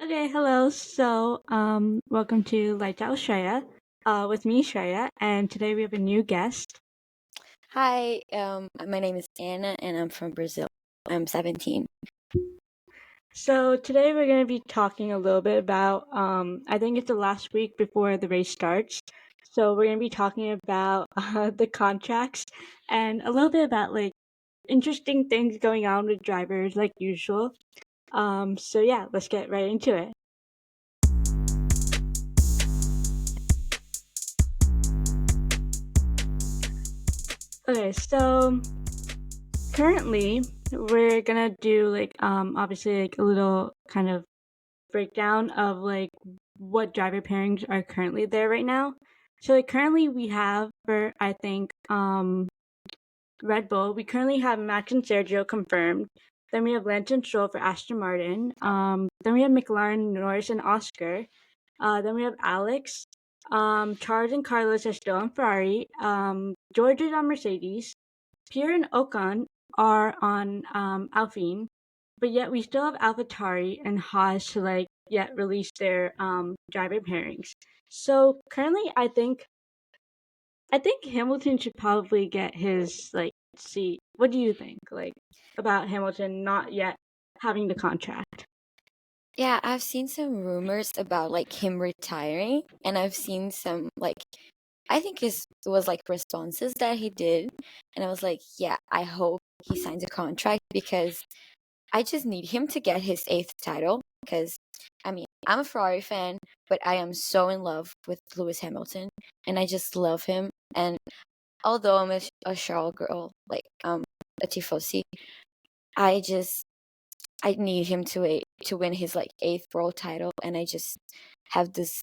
Okay, hello. Welcome to LightsoutWithShreya, with me, Shreya, and today we have a new guest. Hi, my name is Anna and I'm from Brazil. I'm 17. So today we're going to be talking a little bit about, I think it's the last week before the race starts. So we're going to be talking about the contracts and a little bit about like interesting things going on with drivers like usual. So yeah, let's get right into it. Okay, so currently we're gonna do like obviously like a little kind of breakdown of like what driver pairings are currently there right now. So like currently we have for I think Red Bull, we currently have Max and Sergio confirmed. Then we have Lance and Stroll for Aston Martin. Then we have McLaren, Norris, and Oscar. Then we have Alex. Charles and Carlos are still on Ferrari. George is on Mercedes. Pierre and Ocon are on Alpine, but yet we still have AlphaTauri and Haas to like yet release their driver pairings. So currently, I think Hamilton should probably get his like seat. What do you think, like about Hamilton not yet having the contract? Yeah, I've seen some rumors about like him retiring, and I've seen some I think it was like responses that he did, and I was like, yeah, I hope he signs a contract because I just need him to get his eighth title because I mean, I'm a Ferrari fan, but I am so in love with Lewis Hamilton, and I just love him. And although I'm a Charles girl, a tifosi, I just I need him to win his like eighth world title, and I just have this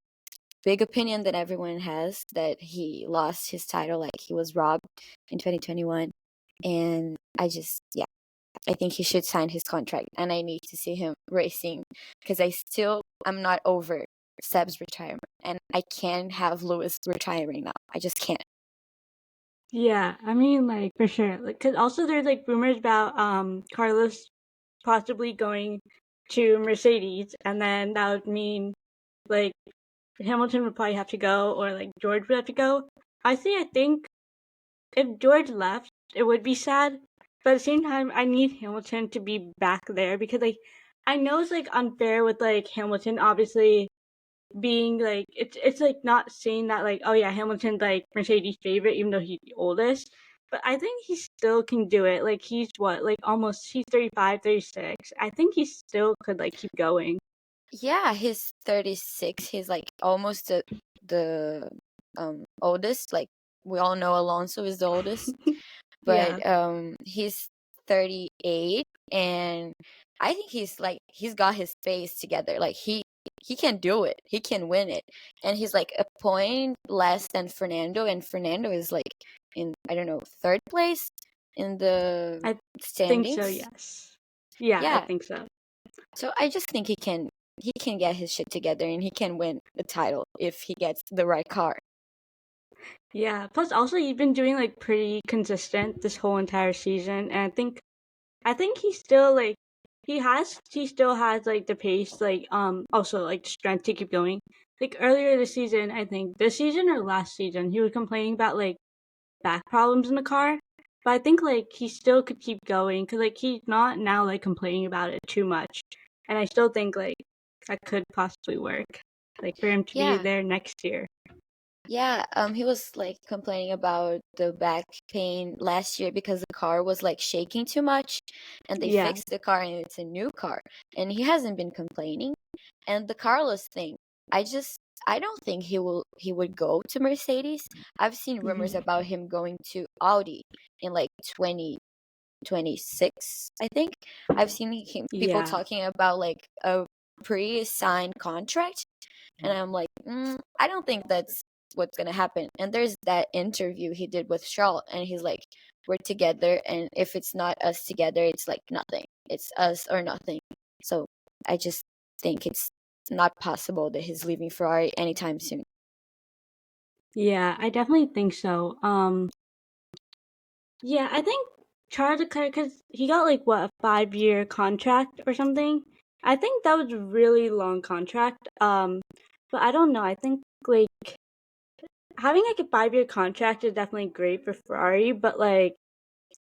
big opinion that everyone has that he lost his title, like he was robbed in 2021, and I think he should sign his contract, and I need to see him racing because I'm not over Seb's retirement, and I can't have Lewis retiring now. I just can't. Yeah, I mean, like for sure. Like, cause also there's like rumors about Carlos possibly going to Mercedes, and then that would mean like Hamilton would probably have to go, or like George would have to go. I think if George left, it would be sad, but at the same time, I need Hamilton to be back there because like I know it's like unfair with like Hamilton obviously being like it's like not saying that like oh yeah Hamilton's like Mercedes favorite even though he's the oldest, but I think he still can do it. Like he's what like almost he's 35, 36. I think he still could like keep going. Yeah, he's 36. He's like almost the oldest. Like we all know Alonso is the oldest, Yeah. but he's 38, and I think he's got his face together. Like he can do it. He can win it. And he's like a point less than Fernando, and Fernando is like in, I don't know, third place in the I think so, standings. yes. Yeah, I Yeah. think so. So I just think he can get his shit together, and he can win the title if he gets the right car. Yeah, plus also he's been doing like pretty consistent this whole entire season, and I think he still like he still has like the pace, like also like the strength to keep going. Like earlier this season, I think this season or last season, he was complaining about like back problems in the car. But I think like he still could keep going because like he's not now like complaining about it too much. And I still think like that could possibly work. Like for him to be Yeah. there next year. Yeah, he was like complaining about the back pain last year because the car was like shaking too much, and they Yeah. fixed the car and it's a new car, and he hasn't been complaining. And the Carlos thing, I don't think he would go to Mercedes. I've seen rumors Hmm. about him going to Audi in like 2026, I think. I've seen people Yeah. talking about like a pre-signed contract, and I'm like, I don't think that's what's gonna happen. And there's that interview he did with Charlotte, and he's like, we're together, and if it's not us together, it's like nothing. It's us or nothing. So I just think it's not possible that he's leaving Ferrari anytime soon. Yeah, I definitely think so. Yeah, I think Charles Leclerc because he got like what a 5-year contract or something, I think that was a really long contract. But I don't know. I think like having like a 5-year contract is definitely great for Ferrari, but like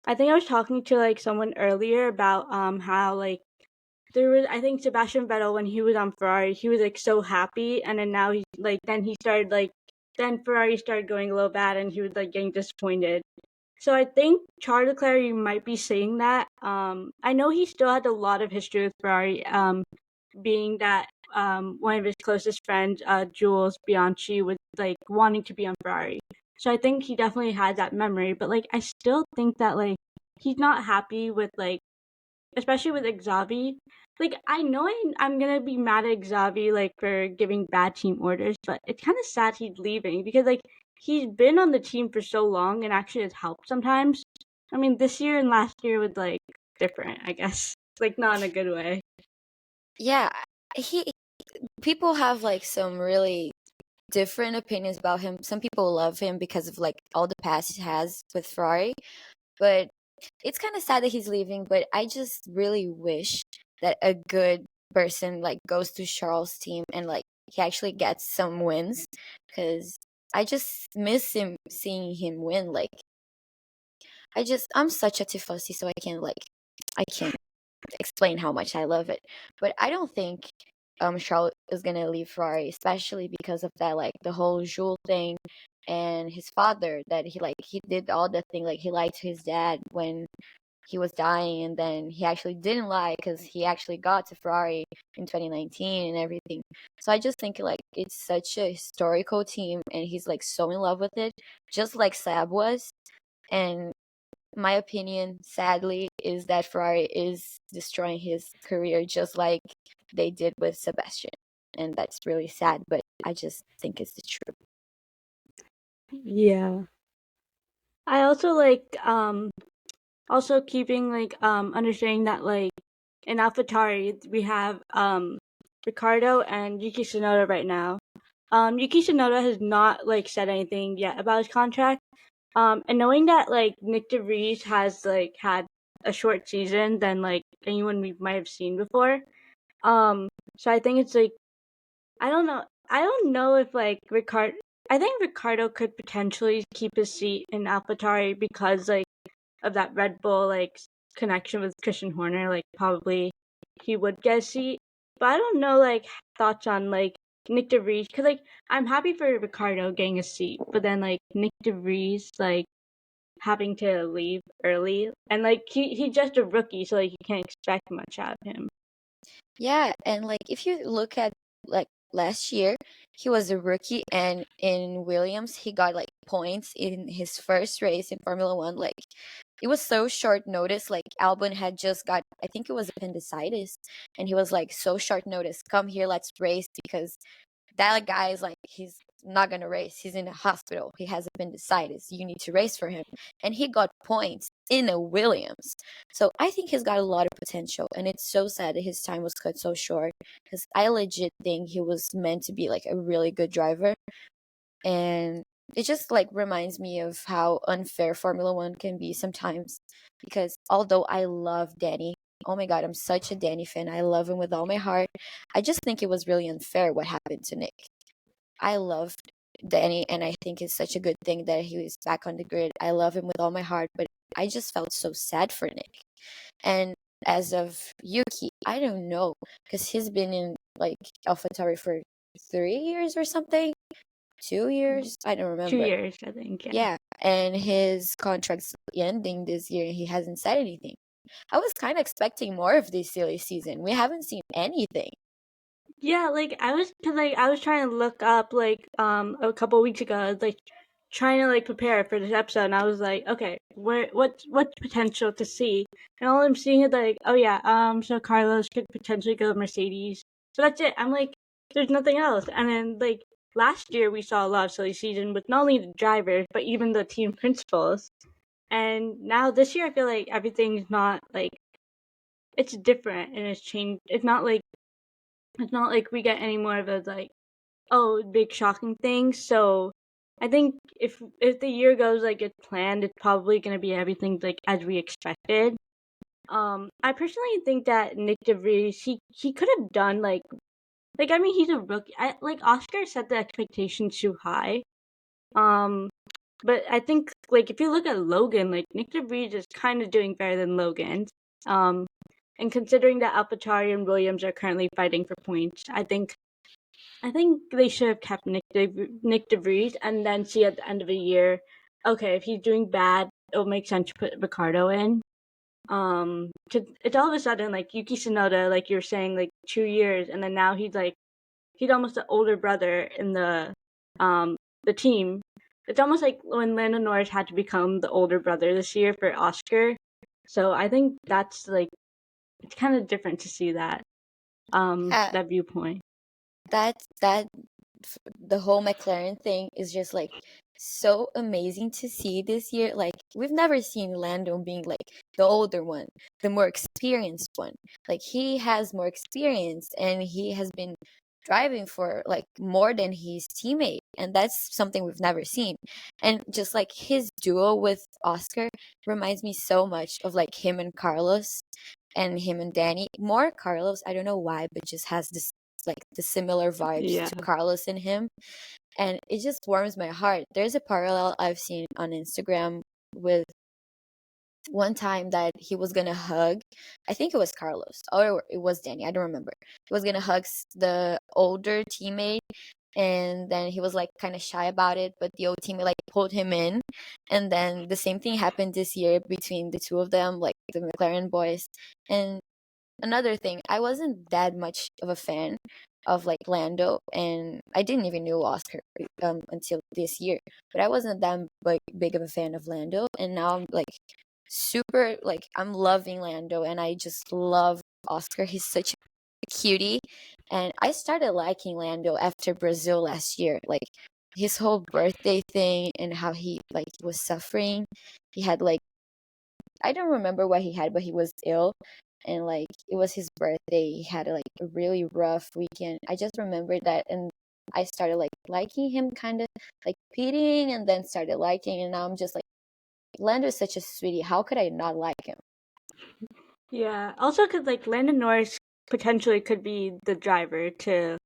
I think I was talking to like someone earlier about how like there was I think Sebastian Vettel when he was on Ferrari, he was like so happy, and then now he like then he started like then Ferrari started going a little bad, and he was like getting disappointed. So I think Charles Leclerc might be saying that. I know he still had a lot of history with Ferrari. Being that one of his closest friends, Jules Bianchi, was like wanting to be on Ferrari. So I think he definitely had that memory. But like I still think that like he's not happy with like especially with Xavi. Like I know I'm gonna be mad at Xavi like for giving bad team orders, but it's kind of sad he's leaving because like he's been on the team for so long and actually has helped sometimes. I mean, this year and last year was like different, I guess. Like not in a good way. Yeah, he people have like some really different opinions about him. Some people love him because of like all the past he has with Ferrari, but it's kind of sad that he's leaving. But I just really wish that a good person like goes to Charles' team and like he actually gets some wins because I just miss him seeing him win. Like I'm such a tifosi, so I can't explain how much I love it. But I don't think Charles is gonna leave Ferrari, especially because of that, like the whole Jules thing and his father that he did all the thing, like he lied to his dad when he was dying, and then he actually didn't lie because he actually got to Ferrari in 2019 and everything. So I just think like it's such a historical team, and he's like so in love with it, just like Sab was. And my opinion, sadly, is that Ferrari is destroying his career just like they did with Sebastian. And that's really sad, but I just think it's the truth. Yeah. I also like also keeping like understanding that like in AlphaTauri we have Ricardo and Yuki Tsunoda right now. Yuki Tsunoda has not like said anything yet about his contract. And knowing that like Nick DeVries has like had a short season than like anyone we might have seen before. Um, so I think it's like I don't know. I don't know if like Ricardo. I think Ricardo could potentially keep his seat in AlphaTauri because like of that Red Bull like connection with Christian Horner. Like probably he would get a seat, but I don't know like thoughts on like Nick DeVries because like I'm happy for Ricardo getting a seat, but then like Nick DeVries like having to leave early and like he's just a rookie, so like you can't expect much out of him. Yeah, and like if you look at like last year, he was a rookie, and in Williams he got like points in his first race in Formula One. Like it was so short notice. Like Albon had just got, I think it was appendicitis, and he was like so short notice. Come here, let's race because that guy is like he's not gonna race. He's in the hospital. He has appendicitis. You need to race for him, and he got points in a Williams. So I think he's got a lot of potential, and it's so sad that his time was cut so short because I legit think he was meant to be like a really good driver, and it just like reminds me of how unfair Formula One can be sometimes. Because although I love Danny, oh my god, I'm such a Danny fan. I love him with all my heart. I just think it was really unfair what happened to Nick. I loved Danny, and I think it's such a good thing that he was back on the grid. I love him with all my heart, but I just felt so sad for Nick. And as of Yuki, I don't know, because he's been in like AlphaTauri for 3 years or something, 2 years. I don't Two remember. years, I think. Yeah. Yeah, and his contract's ending this year, and he hasn't said anything. I was kind of expecting more of this silly season. We haven't seen anything. Yeah, like I was, cause like I was trying to look up like a couple weeks ago, I was, like trying to like prepare for this episode, and I was like, okay, what's potential to see? And all I'm seeing is like, oh yeah, so Carlos could potentially go to Mercedes, so that's it. I'm like, there's nothing else. And then like last year we saw a lot of silly season with not only the drivers but even the team principals. And now this year I feel like everything's not like it's different and it's changed. It's not like we get any more of those like oh big shocking things. So I think if the year goes like it's planned, it's probably gonna be everything like as we expected. I personally think that Nick DeVries he could have done like I mean he's a rookie. Like Oscar set the expectations too high. Um, but I think like if you look at Logan, like Nick DeVries is kind of doing better than Logan. Um, and considering that AlphaTauri and Williams are currently fighting for points, I think they should have kept Nick DeVries and then see at the end of the year, okay, if he's doing bad, it'll make sense to put Ricardo in. 'Cause it's all of a sudden like Yuki Tsunoda, like you're saying, like 2 years, and then now he's almost the older brother in the team. It's almost like when Lando Norris had to become the older brother this year for Oscar. So I think that's like it's kind of different to see Yeah, that viewpoint. that the whole McLaren thing is just like so amazing to see this year. Like we've never seen Lando being like the older one, the more experienced one. Like he has more experience and he has been driving for like more than his teammate, and that's something we've never seen. And just like his duo with Oscar reminds me so much of like him and Carlos and him and Danny. More Carlos, I don't know why, but just has this like the similar vibes Yeah. to Carlos and him, and it just warms my heart. There's a parallel I've seen on Instagram with one time that he was gonna hug, I think it was Carlos or it was Danny, I don't remember. He was gonna hug the older teammate, and then he was like kind of shy about it, but the old teammate like pulled him in, and then the same thing happened this year between the two of them, like the McLaren boys. And another thing, I wasn't that much of a fan of like Lando, and I didn't even know Oscar until this year. But I wasn't that big of a fan of Lando, and now I'm like super like I'm loving Lando, and I just love Oscar. He's such a cutie, and I started liking Lando after Brazil last year. Like his whole birthday thing and how he like was suffering. He had like I don't remember what he had, but he was ill, and like it was his birthday. He had like a really rough weekend. I just remember that, and I started like liking him, kind of like pitying, and then started liking, and now I'm just like, Lando is such a sweetie. How could I not like him? Yeah. Also, because like Landon Norris potentially could be the driver to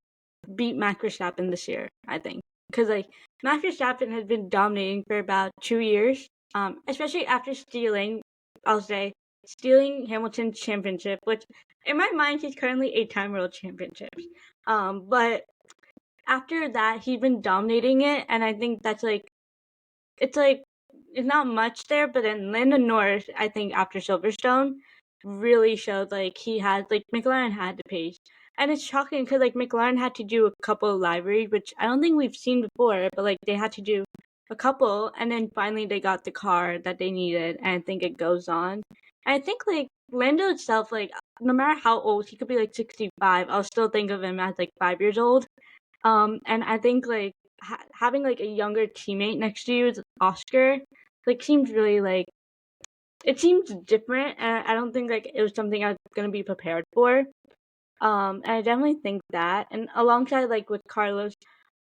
beat Max Verstappen this year. I think because like Max Verstappen has been dominating for about 2 years. Especially after I'll say stealing Hamilton's championship, which in my mind he's currently 8-time world championships. But after that he's been dominating it, and I think that's like it's not much there, but then Landon Norris, I think after Silverstone, really showed like he had like McLaren had the pace, and it's shocking because like McLaren had to do a couple of liveries, which I don't think we've seen before, but like they had to do a couple, and then finally they got the car that they needed, and I think it goes on. And I think like Lando itself, like no matter how old he could be, like 65, I'll still think of him as like 5 years old. And I think like having like a younger teammate next to you is Oscar, like seems really like it seems different, and I don't think like it was something I was gonna be prepared for. And I definitely think that, and alongside like with Carlos,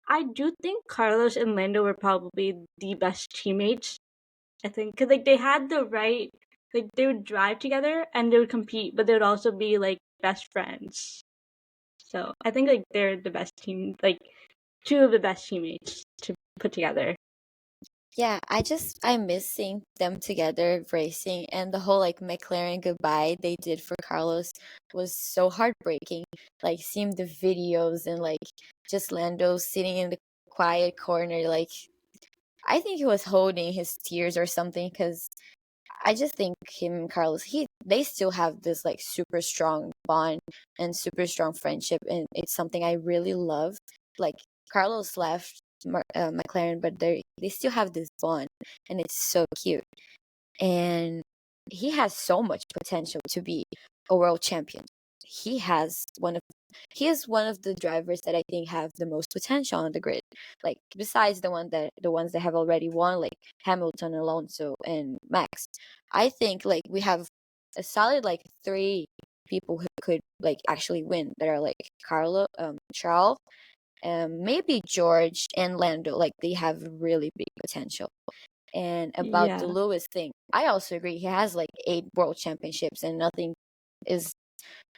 I do think Carlos and Lando were probably the best teammates. I think because like they had the right, like they would drive together and they would compete, but they would also be like best friends. So I think like they're the best team, like two of the best teammates to put together. Yeah, I miss seeing them together racing, and the whole like McLaren goodbye they did for Carlos was so heartbreaking. Like seeing the videos and like just Lando sitting in the quiet corner, like I think he was holding his tears or something, because I just think him and Carlos, they still have this like super strong bond and super strong friendship, and it's something I really love. Like Carlos left McLaren, but they still have this bond, and it's so cute. And he has so much potential to be a world champion. He has one of he is one of the drivers that I think have the most potential on the grid. Like besides the ones that have already won, like Hamilton, Alonso, and Max. I think like we have a solid like three people who could like actually win that are like Charles, maybe George and Lando. Like they have really big potential. And about the Yeah. Lewis thing, I also agree. He has like 8 world championships, and is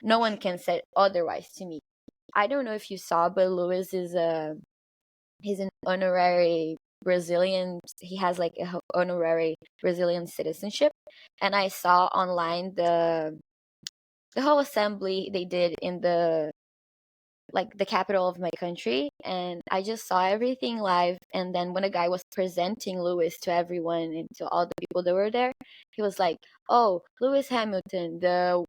no one can say otherwise to me. I don't know if you saw, but Lewis is a he's an honorary Brazilian. He has like a honorary Brazilian citizenship, and I saw online the whole assembly they did in the capital of my country, and I just saw everything live. And then when a guy was presenting Lewis to everyone and to all the people that were there, he was like, "Oh, Lewis Hamilton, the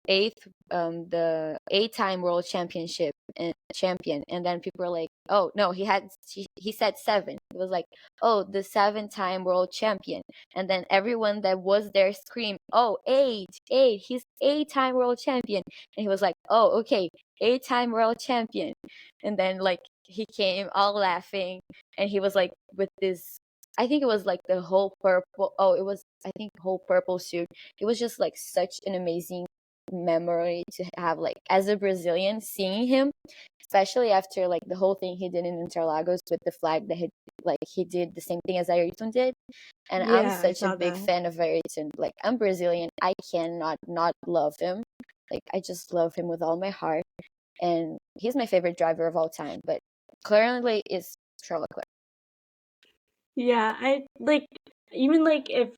8-time world championship and champion." And then people were like, "Oh no, he said 7." It was like, "Oh, the 7-time world champion." And then everyone that was there screamed, "Oh, 8, he's 8-time world champion." And he was like, "Oh, okay, 8-time world champion." And then like he came all laughing, and he was like with this, I think it was like the whole purple, oh, it was, I think, whole purple suit. It was just like such an amazing memory to have, like as a Brazilian, seeing him, especially after like the whole thing he did in Interlagos with the flag, that he did the same thing as Ayrton did. And I'm Yeah, I such a saw big that. fan of Ayrton. Like, I'm Brazilian, I cannot not love him. Like, I just love him with all my heart, and he's my favorite driver of all time. But currently is Charles Leclerc. Yeah, I like, even like if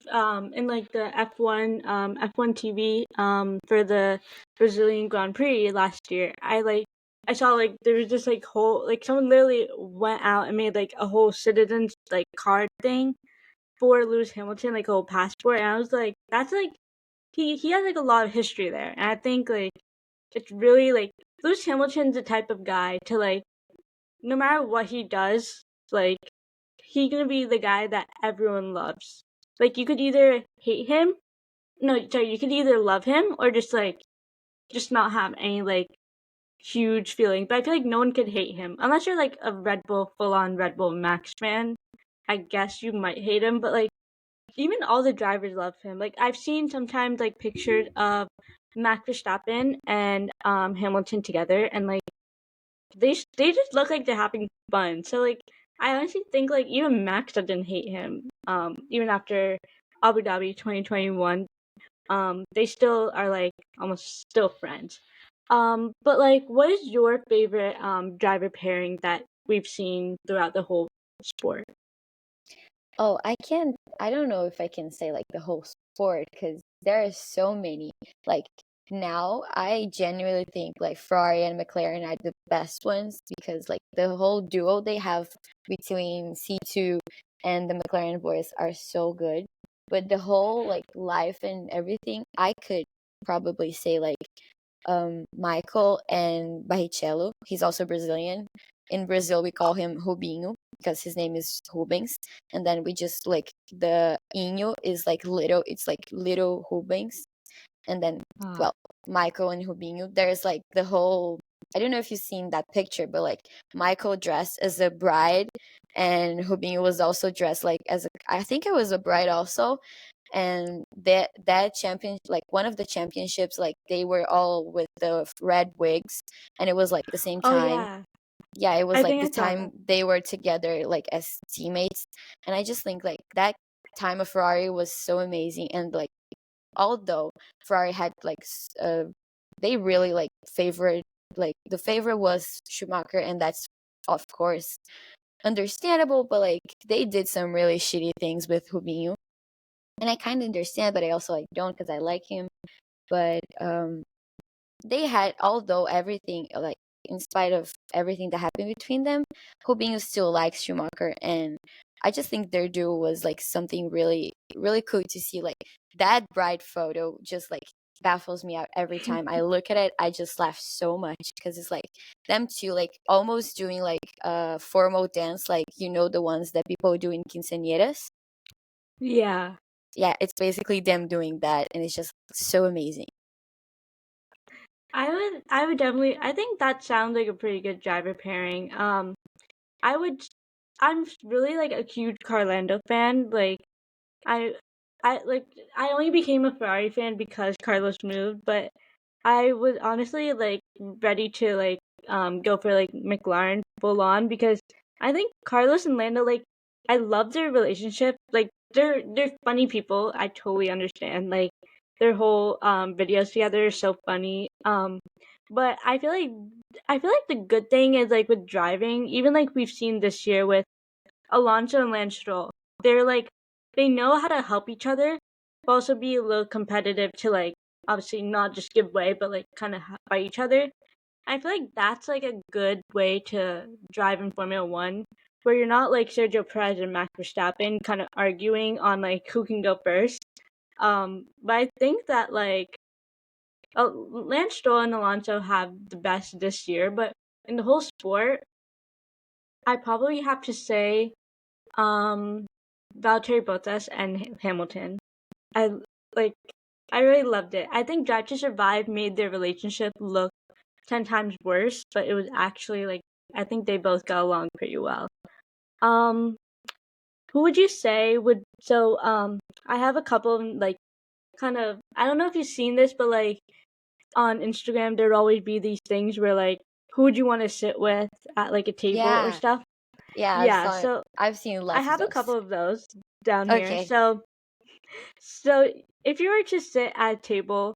in like the F1 TV for the Brazilian Grand Prix last year, I saw like there was just like whole, like someone literally went out and made like a whole citizens like card thing for Lewis Hamilton, like a whole passport, and I was like, that's like, he has like a lot of history there, and I think like it's really like Lewis Hamilton's the type of guy to like, no matter what he does, like he's gonna be the guy that everyone loves. Like you could either hate him, no, sorry, you could either love him or just not have any like huge feeling. But I feel like no one could hate him unless you're like a Red Bull, full on Red Bull Max fan. I guess you might hate him, but like even all the drivers love him. Like I've seen sometimes like pictures of Max Verstappen and Hamilton together, and like they just look like they're having fun. So like I honestly think like even Max doesn't hate him. Even after Abu Dhabi 2021, they still are like almost still friends. But like, what is your favorite driver pairing that we've seen throughout the whole sport? Oh, I don't know if I can say like the whole sport, because there are so many. Like, now I genuinely think like Ferrari and McLaren are the best ones, because like the whole duo they have between C2 and the McLaren boys are so good. But the whole like life and everything, I could probably say like Michael and Barrichello. He's also Brazilian. In Brazil, we call him Rubinho because his name is Rubens, and then we just like the Inho is like little. It's like little Rubens, and then, Ah. well, Michael and Rubinho. There's like the whole. I don't know if you've seen that picture, but like Michael dressed as a bride, and Rubinho was also dressed like as a. I think it was a bride also, and that champion, like one of the championships, like they were all with the red wigs, and it was like the same Oh time. yeah, Yeah, it was I like think the I saw that. time they were together like as teammates. And I just think like that time of Ferrari was so amazing. And like, although Ferrari had like they really like favored, like the favorite was Schumacher, and that's of course understandable, but like they did some really shitty things with Rubinho, and I kind of understand, but I also like don't, because I like him. But they had, although everything, like in spite of everything that happened between them, Rubinho still likes Schumacher, and I just think their duo was like something really really cool to see. Like, that bride photo just like baffles me out every time I look at it. I just laugh so much because it's like them two like almost doing like a formal dance, like the ones that people do in quinceañeras. Yeah. Yeah, it's basically them doing that, and it's just so amazing. I would definitely, I think that sounds like a pretty good driver pairing. I would I'm really like a huge Carlando fan. Like I I like I only became a Ferrari fan because Carlos moved, but I was honestly like ready to like go for like McLaren full on because I think Carlos and Lando, like I love their relationship. Like they're funny people. I totally understand. Like their whole videos together are so funny. But I feel like the good thing is like with driving, even like we've seen this year with Alonso and Lance Stroll, they're like they know how to help each other, but also be a little competitive to like obviously not just give way, but like kind of fight each other. I feel like that's like a good way to drive in Formula One, where you're not like Sergio Perez and Max Verstappen kind of arguing on like who can go first. But I think that like Lance Stroll and Alonso have the best this year, but in the whole sport, I probably have to say um Valtteri Bottas and Hamilton. I like I really loved it. I think Drive to Survive made their relationship look 10 times worse, but it was actually like I think they both got along pretty well. Um who would you say would I have a couple of like kind of I don't know if you've seen this, but like on Instagram there'd always be these things where like who would you want to sit with at like a table or Yeah, stuff? yeah, Yeah, so I've seen I lots of have a couple those. of those down here. Okay, So if you were to sit at a table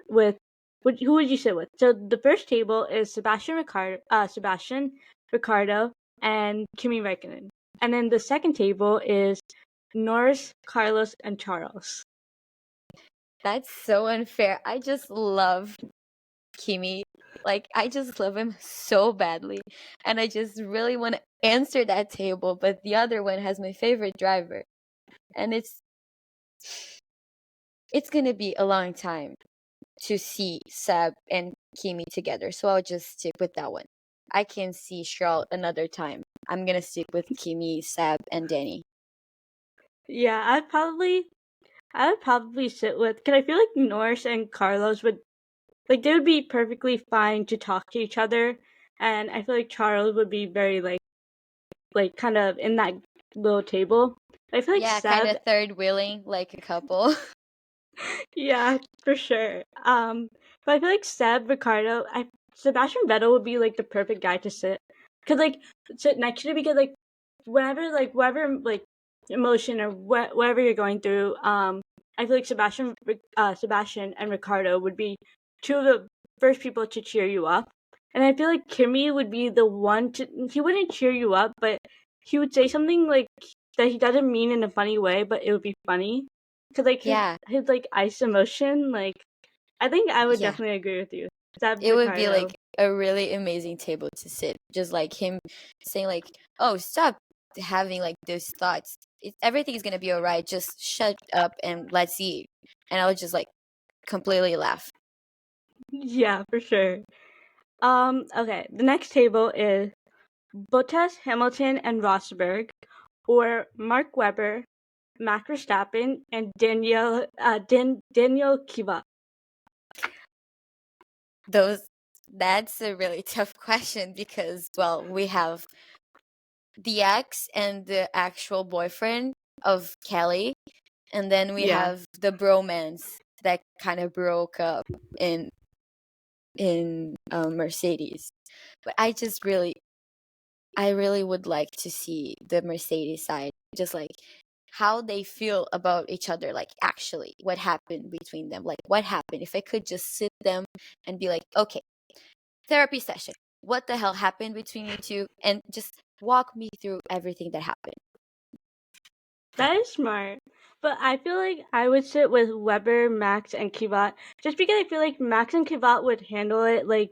with who would you sit with? So the first table is Sebastian Ricardo, and Kimi Räikkönen, and then the second table is Norris, Carlos, and Charles. that's so unfair. I just love Kimi. Like, I just love him so badly. And I just really want to answer that table, but the other one has my favorite driver. And it's gonna be a long time to see Seb and Kimi together. So I'll just stick with that one. I can see Charles another time. I'm gonna stick with Kimi, Seb, and Danny. Yeah, I would probably sit with because I feel like Norris and Carlos would like they would be perfectly fine to talk to each other, and I feel like Charles would be very like kind of in that little table. I feel like Yeah, kind Seb of third wheeling like a couple. Yeah, for sure. But I feel like Sebastian Vettel would be like the perfect guy to cause like sit next to because like whatever like emotion or whatever you're going through, I feel like Sebastian and Ricardo would be two of the first people to cheer you up, and I feel like Kimmy would be the one to he wouldn't cheer you up, but he would say something like that he doesn't mean in a funny way, but it would be funny. Cause like Yeah, his like ice emotion, like I think I would yeah. definitely agree with you. Seb It would be Ricardo. like a really amazing table to sit. Just like him saying like, "Oh, stop having like those thoughts. Everything is gonna be alright. Just shut up and let's eat." And I would just like completely laugh. Yeah, for sure. Okay. The next table is Bottas, Hamilton, and Rosberg, or Mark Webber, Max Verstappen, and Daniel Kiva. Those That's a really tough question because well, we have the ex and the actual boyfriend of Kelly, and then we Yeah. have the bromance that kind of broke up in Mercedes. But I really would like to see the Mercedes side, just like how they feel about each other, like actually what happened between them, like what happened. If I could just sit them and be like, okay, therapy session, what the hell happened between you two, and just walk me through everything that happened. That is smart. But I feel like I would sit with Weber, Max, and Kivat just because I feel like Max and Kivat would handle it like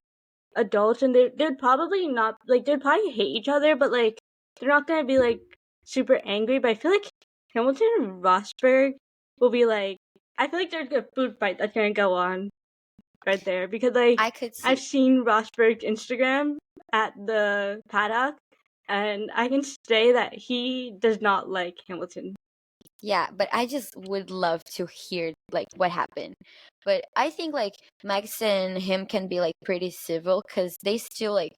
adults and they'd probably not like they'd probably hate each other, but like they're not gonna be like super angry. But I feel like Hamilton and Rosberg will be like I feel like there's a food fight that's gonna go on right there because like I could I've see. seen Rosberg's Instagram at the paddock and I can say that he does not like Hamilton. Yeah, but I just would love to hear like what happened. But I think like Max and him can be like pretty civil because they still like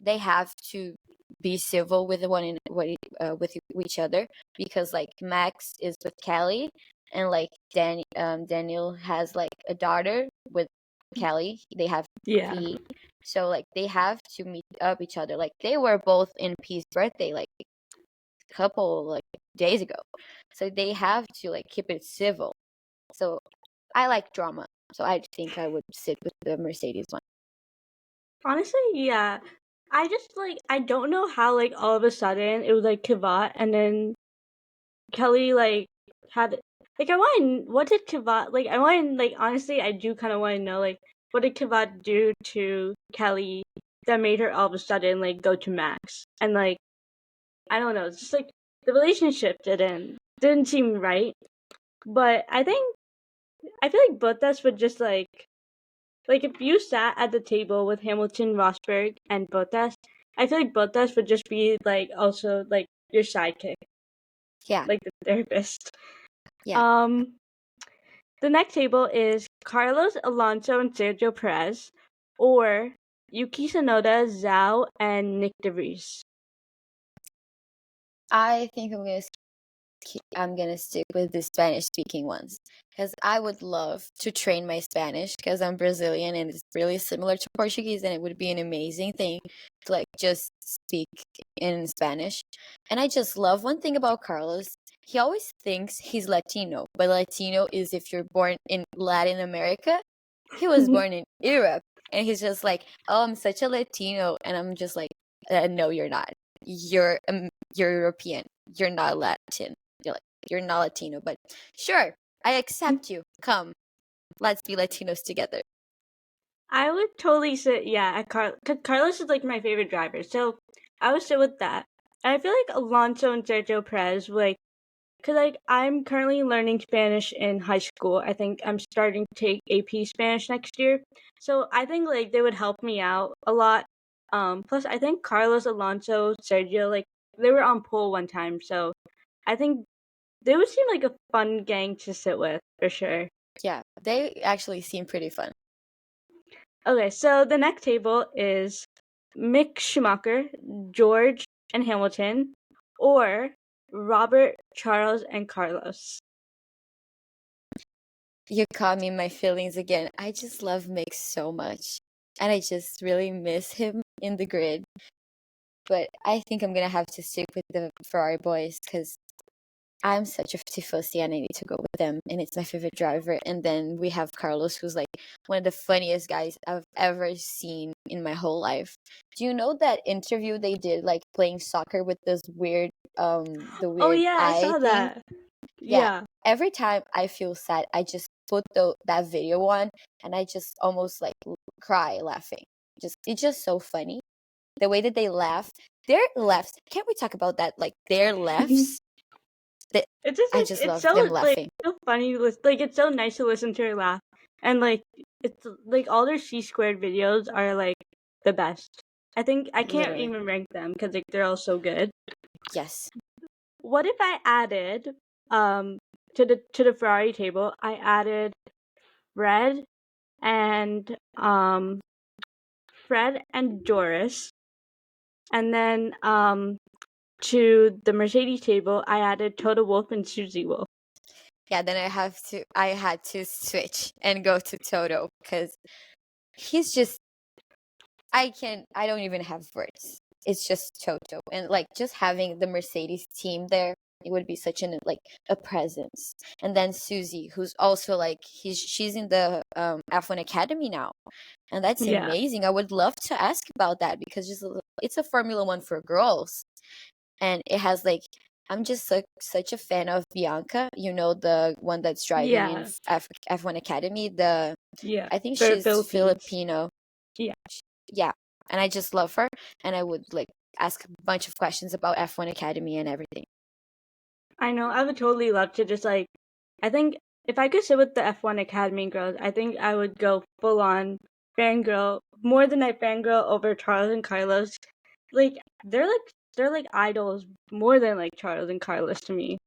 they have to be civil with with each other because like Max is with Kelly and like Daniel has like a daughter with Kelly. They have Yeah. V. So like they have to meet up each other. Like they were both in Peace birthday like couple like days ago. So they have to like keep it civil. So I like drama. So I think I would sit with the Mercedes one. Honestly, yeah. I just like I don't know how like all of a sudden it was like Kivat and then Kelly like had like I want what did Kivat like I want like honestly I do kind of want to know like what did Kivat do to Kelly that made her all of a sudden like go to Max and like I don't know it's just like the relationship didn't seem right but I feel like both us would just like if you sat at the table with Hamilton, Rosberg, and Bottas, I feel like Bottas would just be like also like your sidekick, Yeah, like the therapist. yeah. Um, the next table is Carlos Alonso and Sergio Perez, or Yuki Tsunoda, Zhao, and Nick DeVries. I think I'm gonna stick with the Spanish speaking ones because I would love to train my Spanish because I'm Brazilian and it's really similar to Portuguese and it would be an amazing thing to like just speak in Spanish. And I just love one thing about Carlos. He always thinks he's Latino, but Latino is if you're born in Latin America. He was born in Europe and he's just like, "Oh, I'm such a Latino." And I'm just like, "No, you're not. You're European. You're not Latin." You're not Latino, but sure, I accept you. Come, let's be Latinos together. I would totally sit, yeah, at cause Carlos is like my favorite driver, so I would sit with that. And I feel like Alonso and Sergio Perez like cause like I'm currently learning Spanish in high school. I think I'm starting to take AP Spanish next year. So I think like they would help me out a lot. Plus I think Carlos, Alonso, Sergio, like they were on pole one time, so I think they would seem like a fun gang to sit with for sure. Yeah, they actually seem pretty fun. Okay, so the next table is Mick Schumacher, George, and Hamilton, or Robert, Charles, and Carlos. You caught me in my feelings again. I just love Mick so much. And I just really miss him in the grid. But I think I'm gonna have to stick with the Ferrari boys because I'm such a tifosi and I need to go with them. And it's my favorite driver. And then we have Carlos, who's like one of the funniest guys I've ever seen in my whole life. Do you know that interview they did, like playing soccer with this weird, the Oh weird yeah, I eye saw thing? that. Yeah. Yeah. Every time I feel sad, I just put that video on and I just almost like cry laughing. It's just so funny. The way that they laugh, their laughs. Can't we talk about that? Like their laughs. That It's just I like just it's love so them like laughing. so funny to listen, like it's so nice to listen to her laugh. And like it's like all their C squared videos are like the best. I think I can't Literally. even rank them because like they're all so good. Yes. What if I added um to the Ferrari table, I added Fred and Fred and Doris, and then to the Mercedes table, I added Toto Wolff and Susie Wolff. Yeah, then I had to switch and go to Toto because he's just I don't even have words. It's just Toto. And like just having the Mercedes team there, it would be such an like a presence. And then Susie, who's also like she's in the F1 Academy now. And that's Yeah, amazing. I would love to ask about that because it's a Formula 1 for girls. And it has like I'm just such a fan of Bianca, you know, the one that's driving in yeah, F1 Academy, the yeah. I think For she's Philippines. Filipino. Yeah, Yeah, and I just love her, and I would like ask a bunch of questions about F1 Academy and everything. I know. I would totally love to just like. I think if I could sit with the F1 Academy girls, I think I would go full on fangirl more than I fangirl over Charles and Carlos. Like they're like idols more than like Charles and Carlos to me.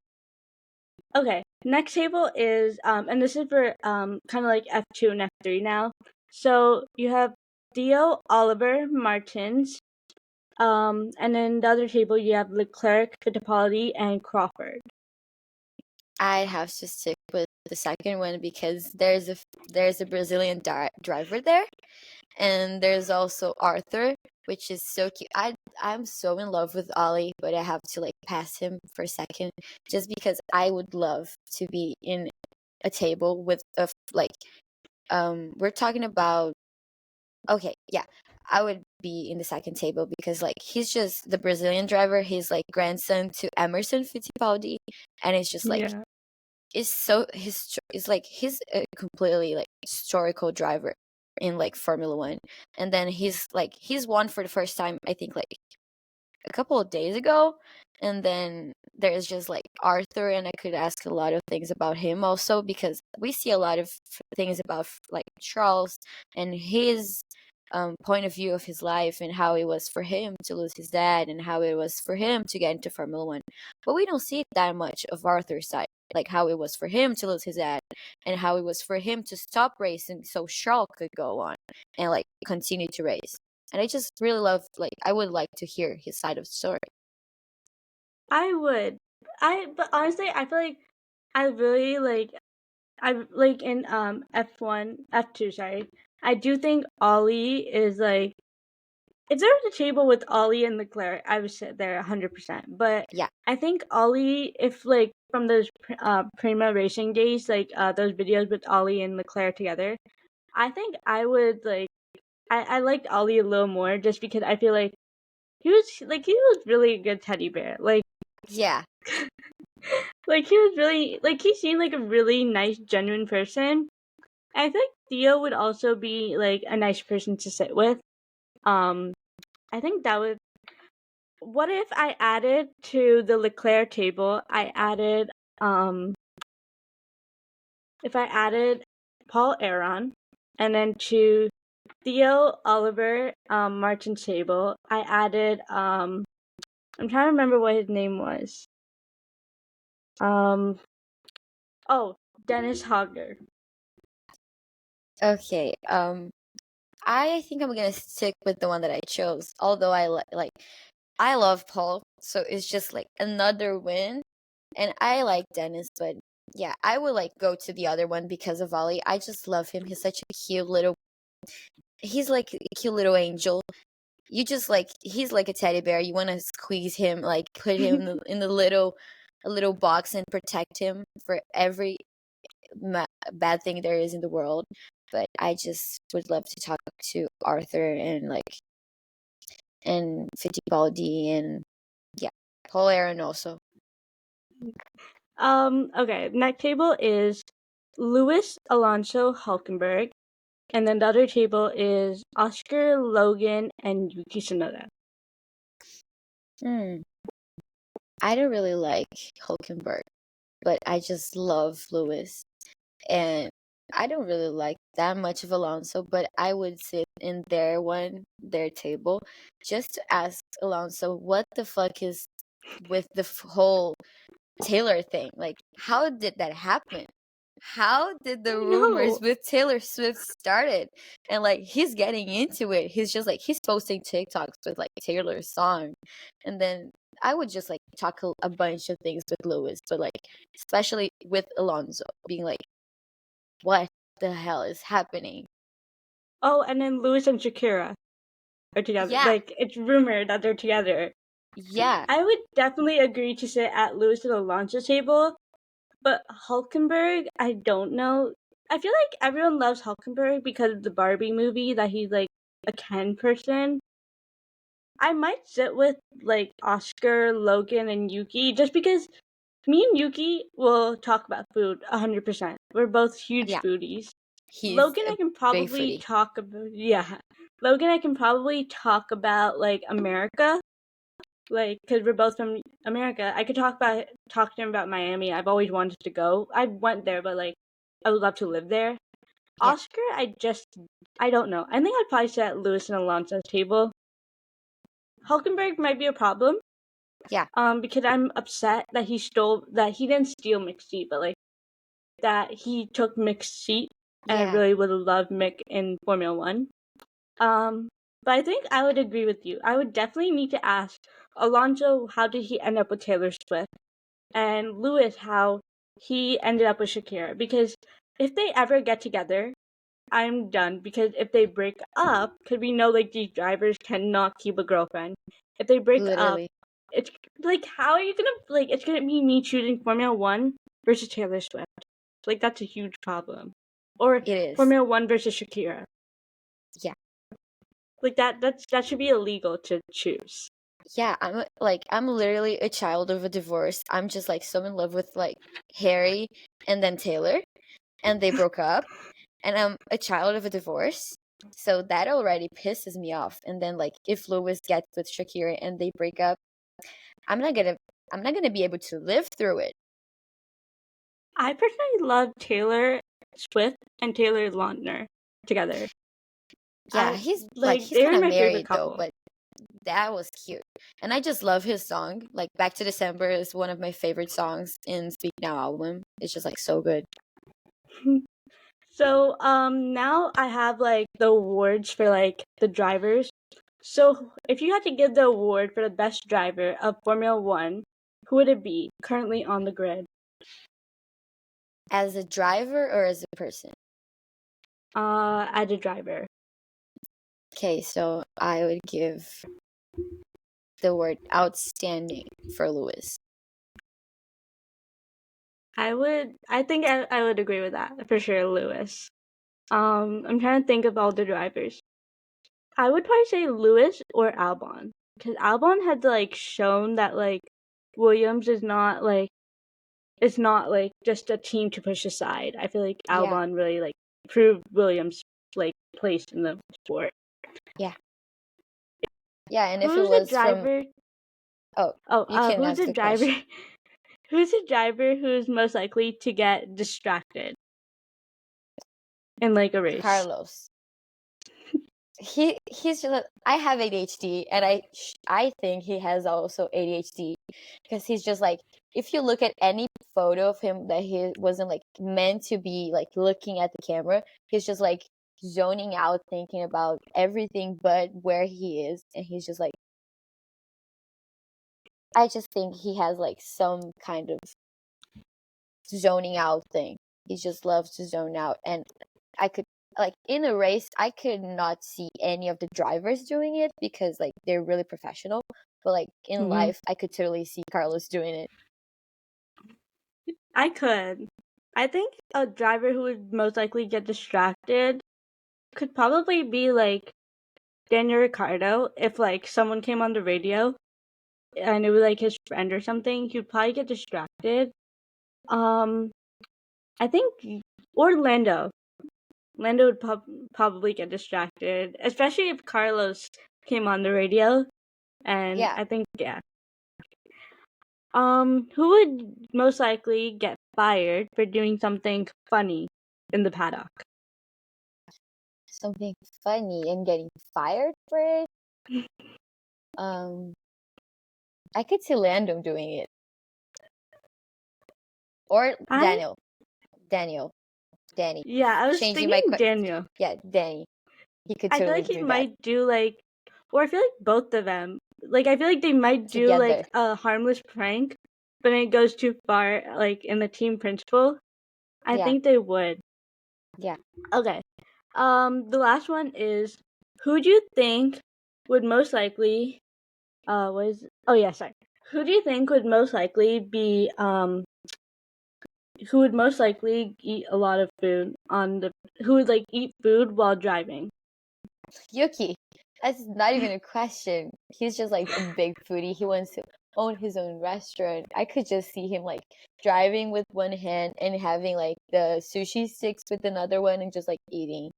Okay, next table is and this is for kind of like F2 and F3 now. So you have Theo, Oliver, Martins, and then the other table you have Leclerc, Fittipaldi, and Crawford. I have to stick with the second one because there's a Brazilian driver there, and there's also Arthur, which is so cute. I'm so in love with Ollie, but I have to like pass him for a second, just because I would love to be in a table with like we're talking about, okay, yeah, I would be in the second table because like he's just the Brazilian driver. He's like grandson to Emerson Fittipaldi, and it's just like Yeah. it's like he's a completely like historical driver in like Formula One, and then he's won for the first time I think like a couple of days ago. And then there's just like Arthur, and I could ask a lot of things about him also because we see a lot of things about like Charles and his point of view of his life and how it was for him to lose his dad and how it was for him to get into Formula One. But we don't see that much of Arthur's side, like how it was for him to lose his dad and how it was for him to stop racing so Charles could go on and like continue to race. And I just really love, like, I would like to hear his side of the story. I would. But honestly, I feel like I really I like in F2, sorry. I do think Ollie is like, if there was a table with Ollie and Leclerc, I would sit there 100%. But Yeah. I think Ollie, if like from those Prima racing days, like those videos with Ollie and Leclerc together, I think I would like. I liked Ollie a little more just because I feel like he was really a good teddy bear. Yeah. Like he was really like he seemed like a really nice, genuine person. I think Theo would also be like a nice person to sit with. Um, I think that would. What if I added to the Leclerc table? I added if I added Paul Aron, and then to Theo Oliver Martin's table, I added I'm trying to remember what his name was. Um, oh, Dennis Hogger. Okay. I think I'm gonna stick with the one that I chose. Although like I love Paul, so it's just like another win. And I like Dennis, but yeah, I would like go to the other one because of Ollie. I just love him. He's such a cute little. He's like a cute little angel. You just like he's like a teddy bear. You want to squeeze him, like put him in the little a little box and protect him for every bad thing there is in the world. But I just would love to talk to Arthur and like and Fittipaldi and yeah, Paul Aaron also. Okay, next table is Luis Alonso Hulkenberg, and then the other table is Oscar Logan and Yuki Tsunoda. Hmm. I don't really like Hulkenberg, but I just love Lewis. And I don't really like that much of Alonso, but I would sit in their table, just to ask Alonso what the fuck is with the whole Taylor thing. Like, how did that happen? How did the I rumors know. with Taylor Swift started? And like he's getting into it. He's just like he's posting TikToks with like Taylor's song. And then I would just like talk a bunch of things with Lewis, but like especially with Alonso being like, what the hell is happening? Oh, and then Luis and Shakira are together. Yeah, Like it's rumored that they're together. yeah, I would definitely agree to sit at Luis and Alonso's table, but Hulkenberg, I don't know. I feel like everyone loves Hulkenberg because of the Barbie movie that he's like a Ken person. I might sit with like Oscar, Logan, and Yuki just because me and Yuki will talk about food 100%. We're both huge yeah. foodies. He's Logan, a I can big probably foodie. talk about, yeah. Logan, I can probably talk about like America, like because we're both from America. I could talk to him about Miami. I've always wanted to go. I went there, but like I would love to live there. Yeah, Oscar, I don't know. I think I'd probably sit at Lewis and Alonso's table. Hulkenberg might be a problem, yeah, because I'm upset that he didn't steal Mick's seat, but like that he took Mick's seat, and I yeah, really would have loved Mick in Formula One. Um, but I think I would agree with you. I would definitely need to ask Alonso how did he end up with Taylor Swift, and Lewis how he ended up with Shakira, because if they ever get together, I'm done because if they break up, because we know like these drivers cannot keep a girlfriend. If they break up, Literally, it's like how are you gonna like? It's gonna be me choosing Formula One versus Taylor Swift. Like that's a huge problem. Or it is. Formula One versus Shakira. Yeah. Like that should be illegal to choose. Yeah, I'm literally a child of a divorce. I'm just like so in love with like Harry and then Taylor, and they broke up, and I'm a child of a divorce. So that already pisses me off. And then like if Lewis gets with Shakira and they break up, I'm not gonna I'm not gonna be able to live through it. I personally love Taylor Swift and Taylor Lautner together. Yeah, I like he's they're kind of my favorite married though, couple. but that was cute. And I just love his song. Like Back to December is one of my favorite songs in Speak Now album. It's just like so good. So now I have like the awards for like the drivers. So if you had to give the award for the best driver of Formula One, who would it be currently on the grid? As a driver or as a person? As a driver. Okay, so I would give the word outstanding for Lewis. I think I would agree with that for sure, Lewis. I'm trying to think of all the drivers. I would probably say Lewis or Albon because Albon had like shown that like Williams is not like it's not like just a team to push aside. I feel like Yeah, Albon really like proved Williams like place in the sport. yeah, yeah. And if it Who's the was from, driver? oh, Oh, you can who's ask the the driver? question. Who's the driver who's most likely to get distracted in like a race? Carlos. He's just I have ADHD, and I think he has also ADHD because he's just like, if you look at any photo of him that he wasn't like meant to be like looking at the camera, he's just like zoning out, thinking about everything but where he is, and he's just like, I just think he has like some kind of zoning out thing. He just loves to zone out, and I could like in a race I could not see any of the drivers doing it because like they're really professional, but like in Hmm. life I could totally see Carlos doing it. I could. I think a driver who would most likely get distracted could probably be like Daniel Ricciardo if like someone came on the radio and it was like his friend or something, he'd probably get distracted. Um, I think Orlando. Lando would probably get distracted, especially if Carlos came on the radio. And Yeah, I think yeah. Who would most likely get fired for doing something funny in the paddock? something funny and getting fired for it. Um, I could see Lando doing it, or I Daniel, Danny. Yeah, I was Changing thinking my Daniel. yeah, Danny. He could I feel totally like he do that might do like, or I feel like both of them. Like I feel like they might do like together. a harmless prank, but it goes too far, like in the team principle. I Yeah, think they would. yeah. Okay. The last one is who do you think would most likely was oh yeah, sorry. Who do you think would most likely be who would most likely eat a lot of food on the who would like eat food while driving? Yuki. That's not even a question. He's just like a big foodie. He wants to own his own restaurant. I could just see him like driving with one hand and having like the sushi sticks with another one and just like eating.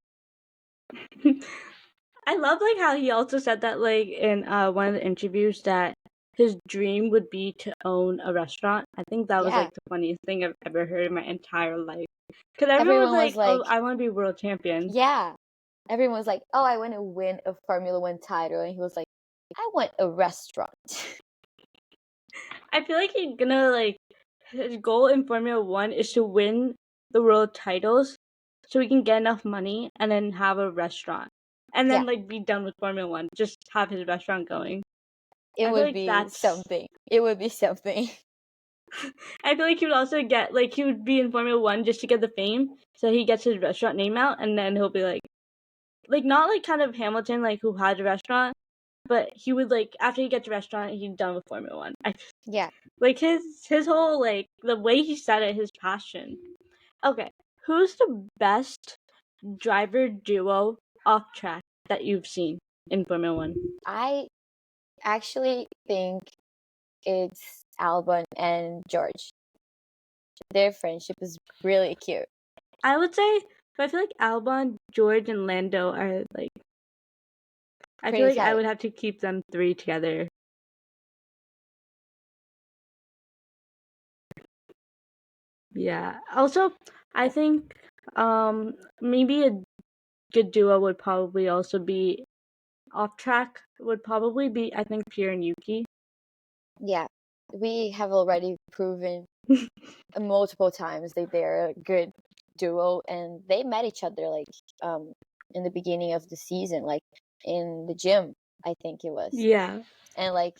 I love like how he also said that like in one of the interviews that his dream would be to own a restaurant. I think that was Yeah. like the funniest thing I've ever heard in my entire life. Because everyone was Everyone was like, like, "Oh, I want to be world champion." yeah. Everyone was like, oh, I want to win a Formula One title. And he was like, I want a restaurant. I feel like he's gonna like his goal in Formula One is to win the world titles, so he can get enough money and then have a restaurant, and Yeah, then like be done with Formula One. Just have his restaurant going. it I feel would like be that's something. It would be something. I feel like he would also get like he would be in Formula One just to get the fame, so he gets his restaurant name out, and then he'll be like not like kind of Hamilton like who had a restaurant, but he would like after he gets a restaurant, he's done with Formula One. I Yeah, like his whole like the way he said it, his passion. Okay, who's the best driver duo off track that you've seen in Formula One? I actually think it's Albon and George. Their friendship is really cute. I would say, but I feel like Albon, George, and Lando are like. I feel Pretty like I tight. would have to keep them three together. Yeah. Also, I Yeah. think maybe a good duo would probably also be off track. Would probably be I think Pierre and Yuki. Yeah. We have already proven multiple times that they're a good duo, and they met each other like in the beginning of the season, like in the gym, I think it was. Yeah. And like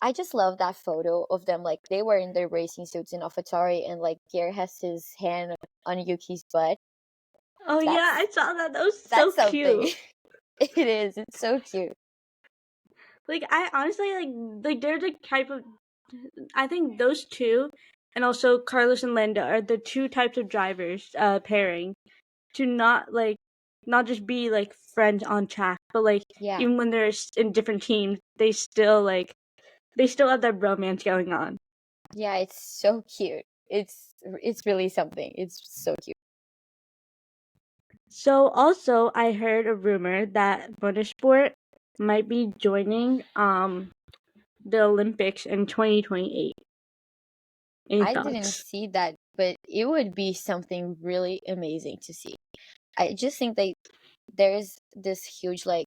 I just love that photo of them, like they were in their racing suits in AlphaTauri, and like Pierre has his hand on Yuki's butt. Oh yeah, That's I saw that. That was so that's something. cute. It is. It's so cute. Like I honestly like they're the type of I think those two and also Carlos and Linda are the two types of drivers pairing to not just be like friends on track, but like Yeah. even when they're in different teams, they still have that romance going on. Yeah, it's so cute. It's really something. It's so cute. So also I heard a rumor that motorsport might be joining the Olympics in 2028. Any I didn't thoughts? see that, but it would be something really amazing to see. I just think that there's this huge like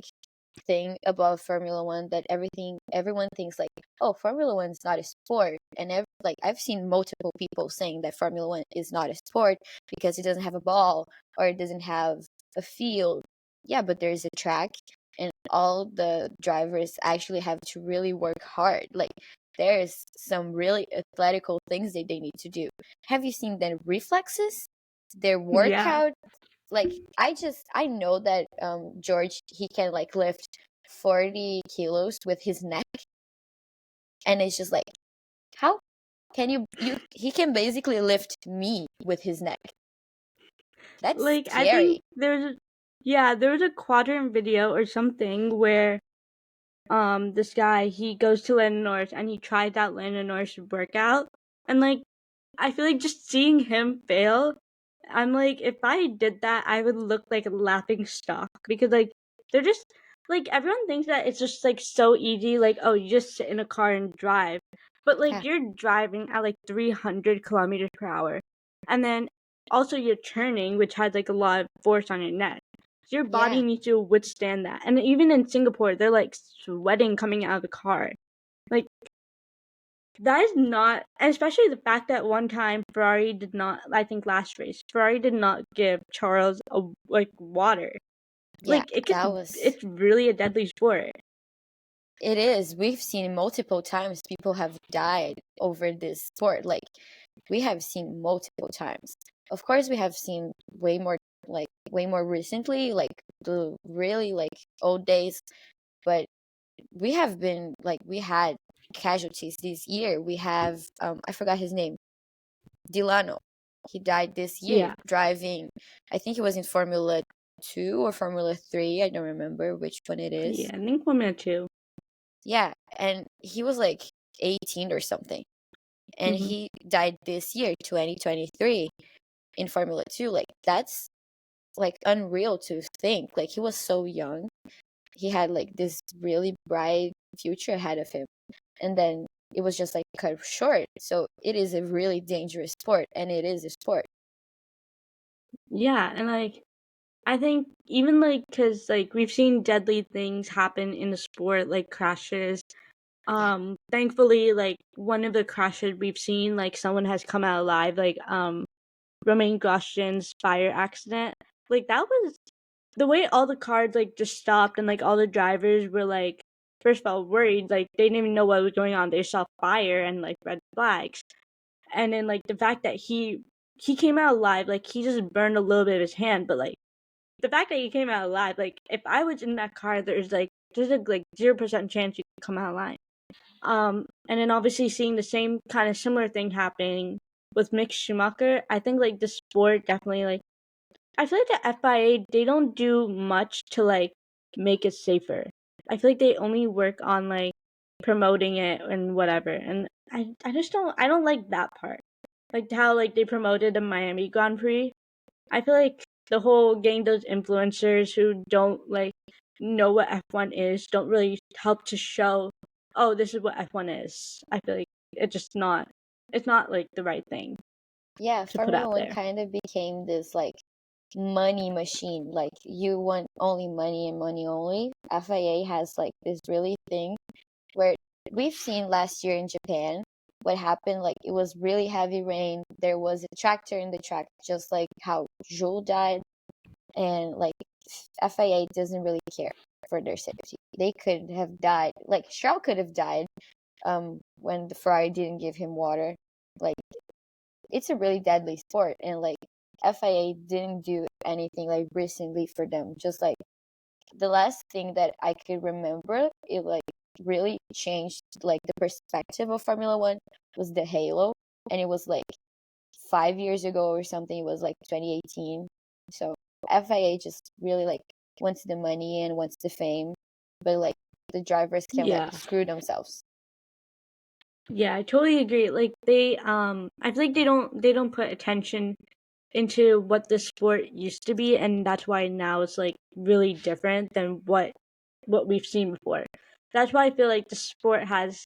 thing about Formula One that everyone thinks like, oh, Formula One's not a sport, and like I've seen multiple people saying that Formula One is not a sport because it doesn't have a ball or it doesn't have a field. Yeah, but there's a track, and all the drivers actually have to really work hard. Like there's some really athletical things that they need to do. Have you seen their reflexes? Their Yeah. workout, like I know that George, he can like lift 40 kilos with his neck, and it's just like, how can you he can basically lift me with his neck. That's Like I think scary. there was a quadrant video or something where this guy he goes to Landon Norris and he tried out Landon Norris workout and like I feel like just seeing him fail, I'm like if I did that I would look like a laughing stock because like they're just like everyone thinks that it's just like so easy like oh you just sit in a car and drive, but like Yeah, you're driving at like 300 kilometers per hour and then also you're turning which has like a lot of force on your neck, so your body yeah, needs to withstand that. And even in Singapore, they're like sweating coming out of the car. Like that is not, and especially the fact that one time Ferrari did not. I think last race Ferrari did not give Charles a like water. yeah. Like it could, That was it's really a deadly sport. it is. We've seen multiple times people have died over this sport. Like we have seen multiple times. Of course, we have seen way more recently, like the really like old days. But we have been like we had casualties this year. We have I forgot his name, Delano. He died this year Yeah, driving. I think he was in Formula 2 or Formula 3. I don't remember which one it is. yeah. I think Formula Two. Yeah, and he was like 18 or something. And Mm-hmm. he died this year, 2023, in Formula 2. Like that's like unreal to think. Like he was so young. He had like this really bright future ahead of him, and then it was just like cut short. So it is a really dangerous sport, and it is a sport. Yeah, and like I think even like because like we've seen deadly things happen in the sport, like crashes. Yeah, Thankfully, like one of the crashes we've seen, like someone has come out alive, like Romain Grosjean's fire accident. Like that was the way all the cars like just stopped and like all the drivers were like first of all worried, like they didn't even know what was going on. They saw fire and like red flags. and then like the fact that he came out alive, like he just burned a little bit of his hand, but like the fact that he came out alive, like if I was in that car, there's a like 0% chance you could come out alive. And then obviously seeing the same kind of similar thing happening with Mick Schumacher, I think like the sport definitely like I feel like the FIA they don't do much to like make it safer. I feel like they only work on like promoting it and whatever. And I just I don't like that part. Like how like they promoted the Miami Grand Prix. I feel like the whole getting those influencers who don't like know what F1 is don't really help to show, oh, this is what F1 is. I feel like it's not like the right thing Yeah, to put Formula out One there. kind of became this like money machine. Like you want only money and money only. FIA has like this really thing where we've seen last year in Japan what happened. Like it was really heavy rain. There was a tractor in the track, just like how Jules died, and like FIA doesn't really care for their safety. They could have died. Like Stroll could have died when the Ferrari didn't give him water. Like it's a really deadly sport, and like FIA didn't do anything like recently for them. Just like the last thing that I could remember, it like really changed like the perspective of Formula One was the Halo, and it was like 5 years ago or something. It was like 2018. So FIA just really like wants the money and wants the fame, but like the drivers can like Yeah. screw themselves. Yeah, I totally agree. Like they I feel like they don't put attention into what the sport used to be, and that's why now it's like really different than what we've seen before. That's why I feel like the sport has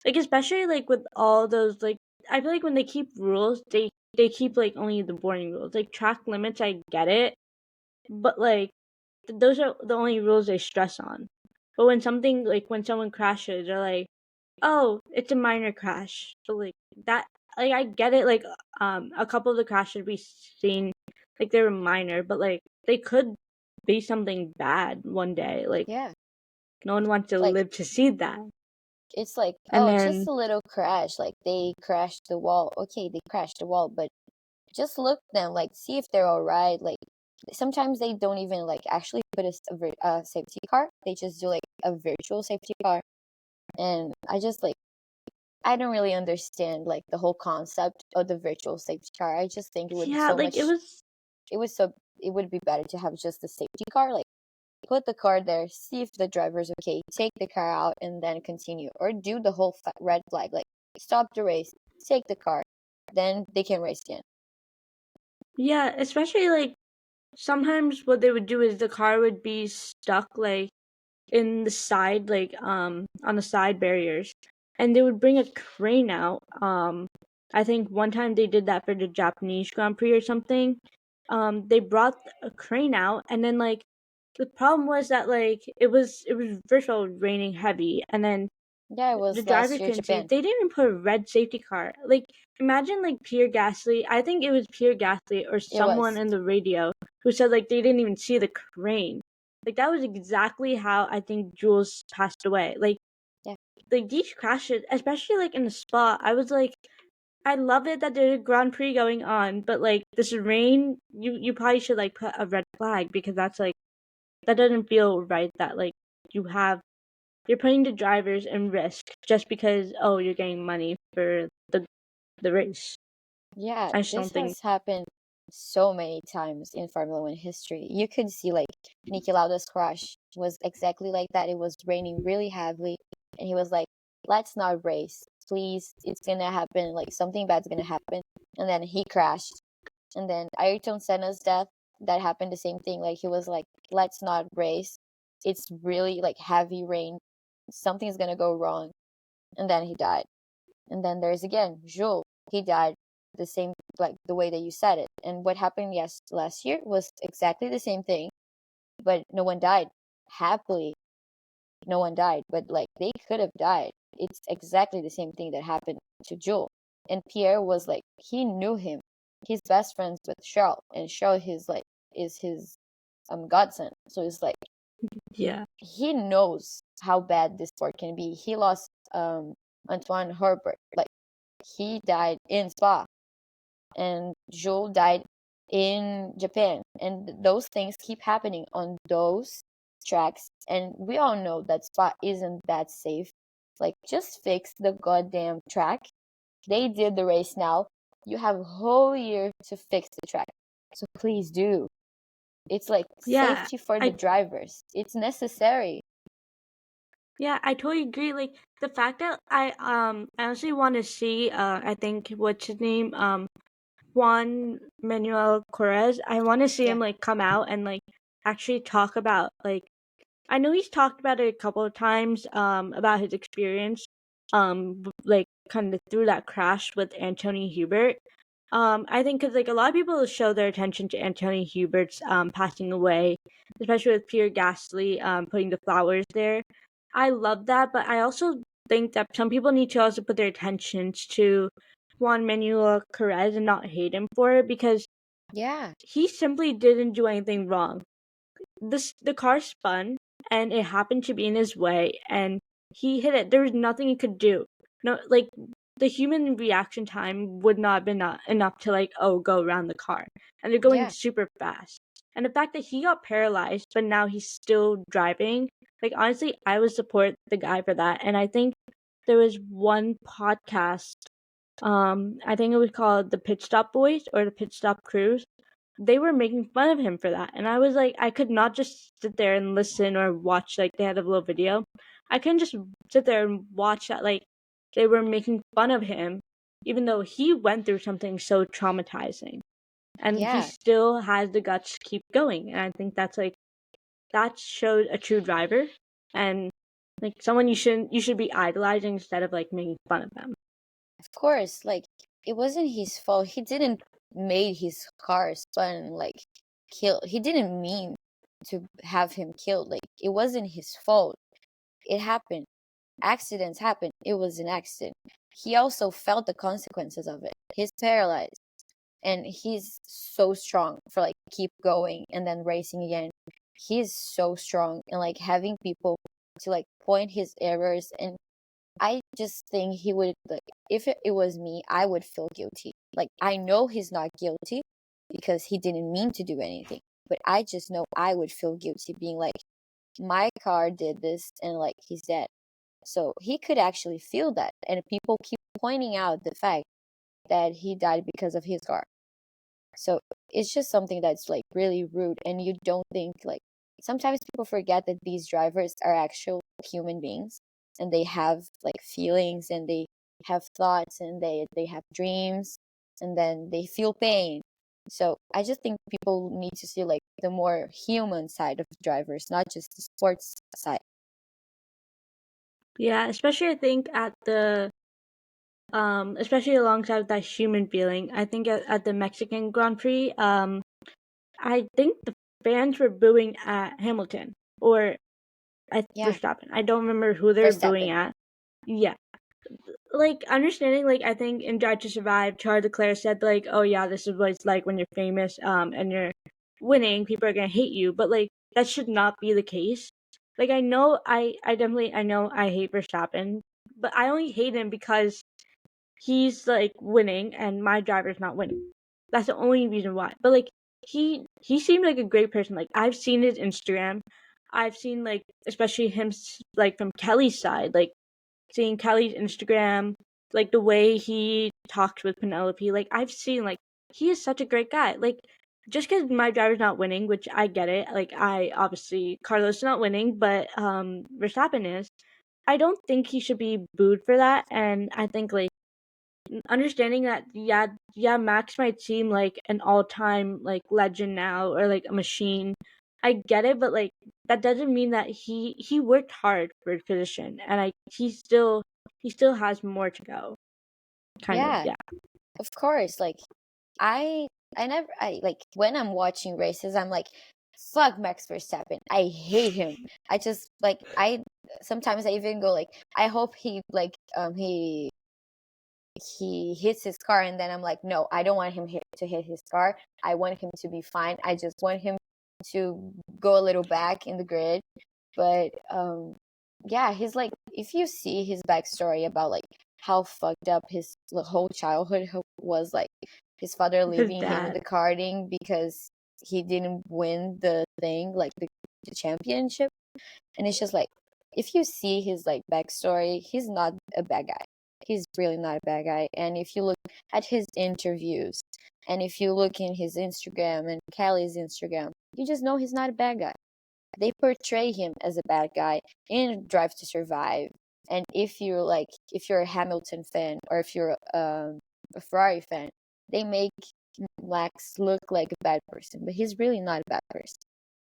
like especially like with all those like I feel like when they keep rules, they keep like only the boring rules. Like track limits, I get it, but like those are the only rules they stress on. But when something like when someone crashes, they're like, "Oh, it's a minor crash." So like that, like I get it. Like a couple of the crashes we've seen, like they were minor, but like they could be something bad one day. Like Yeah. no one wants to Like live to see that. it's like, And oh, just then a little crash. Like they crashed the wall. Okay, they crashed the wall, but just look them, like see if they're all right. Like sometimes they don't even like actually put a safety car. They just do like a virtual safety car. And I just like I don't really understand like the whole concept of the virtual safety car. I just think it would be yeah, so like much. It was so it would be better to have just a safety car. Like put the car there, see if the driver's okay, take the car out, and then continue, or do the whole red flag. Like stop the race, take the car, then they can race again. yeah, especially like sometimes what they would do is the car would be stuck like in the side like on the side barriers, and they would bring a crane out. I think one time they did that for the Japanese Grand Prix or something. They brought a crane out, and then like the problem was that like it was first of all raining heavy, and then Yeah, it the was driver last year couldn't see. Japan. They didn't even put a red safety car. Like imagine like Pierre Gasly. I think it was Pierre Gasly or It someone was. in the radio who said like they didn't even see the crane. Like that was exactly how I think Jules passed away. Yeah. Like these crashes, especially like in the spot, I was like, I love it that there's a Grand Prix going on, but like this rain, you probably should like put a red flag because that's like that doesn't feel right. That like you have you're putting the drivers in risk just because oh you're getting money for the race. Yeah, I just this don't think. has happened so many times in Formula One history. You could see like Niki Lauda's crash was exactly like that. It was raining really heavily, and he was like, "Let's not race, please. It's gonna happen. Like something bad's gonna happen." And then he crashed. And then Ayrton Senna's death, that happened the same thing. Like he was like, "Let's not race. It's really like heavy rain. Something's gonna go wrong." And then he died. And then there's again Jules. He died the same like the way that you said it. And what happened last year was exactly the same thing, but no one died. Happily, no one died, but like they could have died. It's exactly the same thing that happened to Jules. And Pierre was like he knew him. He's best friends with Charles, and Charles is his godson. So it's like Yeah, he knows how bad this sport can be. He lost Antoine Herbert. Like he died in Spa, and Joel died in Japan. And those things keep happening on those tracks. And we all know that Spa isn't that safe. Like, just fix the goddamn track. They did the race now. You have a whole year to fix the track. So please do. It's like Yeah, safety for the I drivers. It's necessary. yeah, I totally agree. Like the fact that I honestly want to see I think what's his name Juan Manuel Correz. I want to see Yeah. him like come out and like actually talk about like I know he's talked about it a couple of times about his experience like kind of through that crash with Anthony Hubert. I think because like a lot of people show their attention to Anthony Hubert's passing away, especially with Pierre Gasly putting the flowers there. I love that, but I also think that some people need to also put their attentions to Juan Manuel Perez and not hate him for it because Yeah. he simply didn't do anything wrong. The car spun and it happened to be in his way and he hit it. There was nothing he could do. No, like the human reaction time would not have been enough to like go around the car, and they're going Yeah. super fast. And the fact that he got paralyzed but now he's still driving, like honestly I would support the guy for that. And I think there was one podcast, I think it was called the Pit Stop Boys or the Pit Stop Crews. They were making fun of him for that, and I was like, I could not just sit there and listen or watch. Like they had a little video, I couldn't just sit there and watch that. Like they were making fun of him, even though he went through something so traumatizing, and he Yeah. still has the guts to keep going. And I think that's like that shows a true driver, and like someone you should be idolizing instead of like making fun of them. Of course, like, it wasn't his fault. He didn't made his car spun, like, kill. He didn't mean to have him killed. Like, it wasn't his fault. It happened. Accidents happen. It was an accident. He also felt the consequences of it. He's paralyzed, and he's so strong for like keep going and then racing again. He's so strong, and like having people to like point his errors. And I just think he would, like, if it was me, I would feel guilty. Like, I know he's not guilty because he didn't mean to do anything, but I just know I would feel guilty being like, my car did this and like he's dead. So he could actually feel that, and people keep pointing out the fact that he died because of his car. So it's just something that's like really rude, and you don't think like, sometimes people forget that these drivers are actual human beings, and they have like feelings, and they have thoughts, and they have dreams, and then they feel pain. So I just think people need to see like the more human side of drivers, not just the sports side. Yeah, especially I think at the especially alongside that human feeling. I think at the Mexican Grand Prix, I think the fans were booing at Hamilton or at Yeah. Verstappen. I don't remember who they were booing Verstappen. at. Yeah, like understanding, like I think in Drive to Survive, Charles Leclerc said like, "Oh yeah, this is what it's like when you're famous, and you're winning. People are gonna hate you." But like that should not be the case. Like I know, I definitely I know I hate Verstappen, but I only hate him because he's like winning and my driver's not winning. That's the only reason why. But like he seemed like a great person. Like I've seen his Instagram. I've seen like especially him like from Kelly's side, like seeing Kelly's Instagram, like the way he talks with Penelope. Like I've seen like he is such a great guy. Like just because my driver's not winning, which I get it. Like I obviously Carlos is not winning, but Verstappen is. I don't think he should be booed for that, and I think like understanding that yeah Max might seem like an all-time like legend now or like a machine. I get it, but like that doesn't mean that he worked hard for his position, and he still has more to go, kind of. Yeah, Yeah. of course. Like, I I never, I like, when I'm watching races, I'm like, fuck Max Verstappen. I hate him. I just like, I sometimes I even go like, I hope he like he hits his car, and then I'm like, no, I don't want him to hit his car. I want him to be fine. I just want him to go a little back in the grid. But yeah, he's like, if you see his backstory about like how fucked up his whole childhood was, like his father His leaving him in the dad. karting because he didn't win the thing, like the championship. And it's just like, if you see his like backstory, he's not a bad guy. He's really not a bad guy. And if you look at his interviews, and if you look in his Instagram and Kelly's Instagram, you just know he's not a bad guy. They portray him as a bad guy in Drive to Survive. And if you're a Hamilton fan, or if you're a Ferrari fan, they make Max look like a bad person, but he's really not a bad person.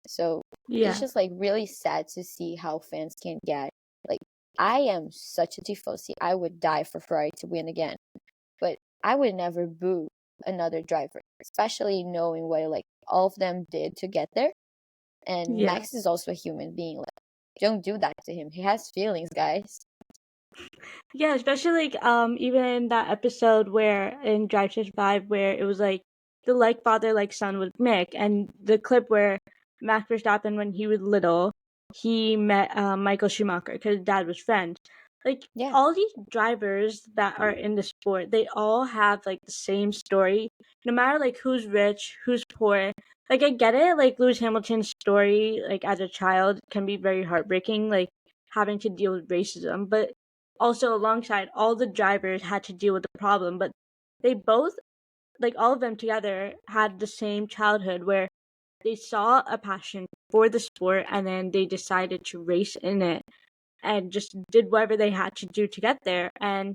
So it's Yeah. just like really sad to see how fans can get. Like, I am such a tifosi. I would die for Ferrari to win again, but I would never boo another driver, especially knowing what like all of them did to get there. And Yeah. Max is also a human being. Like, don't do that to him. He has feelings, guys. Yeah, especially like even that episode where in Drive to Survive where it was like the like father like son with Mick, and the clip where Max Verstappen when he was little he met Michael Schumacher because dad was friends. Like Yeah. all these drivers that are in the sport, they all have like the same story, no matter like who's rich, who's poor. Like I get it, like Lewis Hamilton's story, like as a child, can be very heartbreaking, like having to deal with racism, but also alongside all the drivers had to deal with the problem, but they both, like all of them together, had the same childhood where they saw a passion for the sport and then they decided to race in it and just did whatever they had to do to get there. And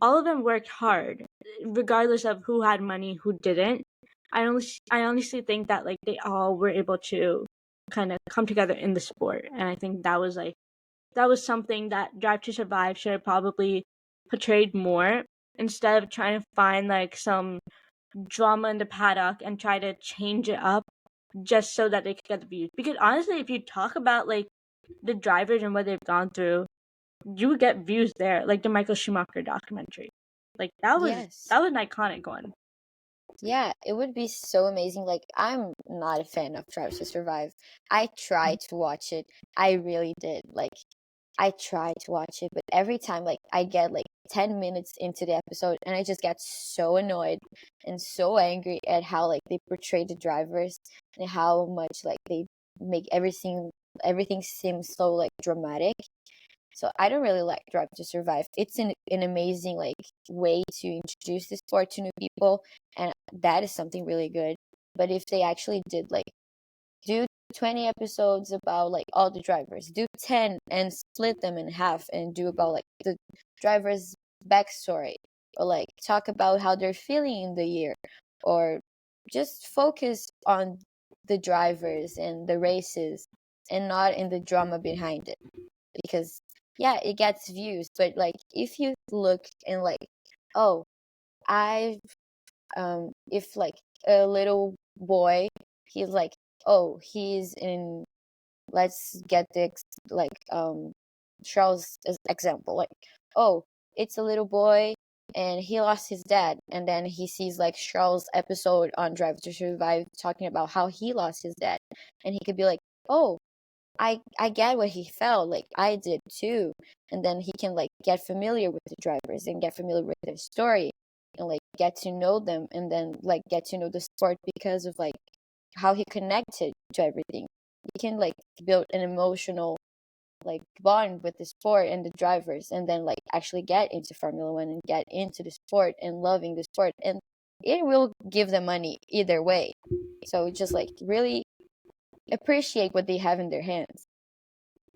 all of them worked hard regardless of who had money, who didn't. I honestly think that like they all were able to kind of come together in the sport, and I think that was something that Drive to Survive should have probably portrayed more, instead of trying to find like some drama in the paddock and try to change it up just so that they could get the views. Because honestly, if you talk about like the drivers and what they've gone through, you would get views there, like the Michael Schumacher documentary. Like Yes. that was an iconic one. Yeah, it would be so amazing. Like, I'm not a fan of Drive to Survive. I tried to watch it. I really did. Like, I try to watch it, but every time, like, I get like 10 minutes into the episode and I just get so annoyed and so angry at how like they portray the drivers and how much like they make everything seem so like dramatic. So I don't really like Drive to Survive. It's an amazing like way to introduce the sport to new people, and that is something really good. But if they actually did like do 20 episodes about like all the drivers, do 10 and split them in half and do about like the drivers' backstory, or like talk about how they're feeling in the year, or just focus on the drivers and the races and not in the drama behind it. Because yeah, it gets views, but like if you look and like, oh, I if like a little boy, he's like, oh, he's in, let's get the like Charles example, like, oh, it's a little boy and he lost his dad, and then he sees like Charles episode on Drive to Survive talking about how he lost his dad, and he could be like, oh, I get what he felt, like I did too. And then he can like get familiar with the drivers and get familiar with their story and like get to know them, and then like get to know the sport because of like how he connected to everything. He can like build an emotional like bond with the sport and the drivers, and then like actually get into Formula One and get into the sport and loving the sport, and it will give them money either way. So just like really appreciate what they have in their hands.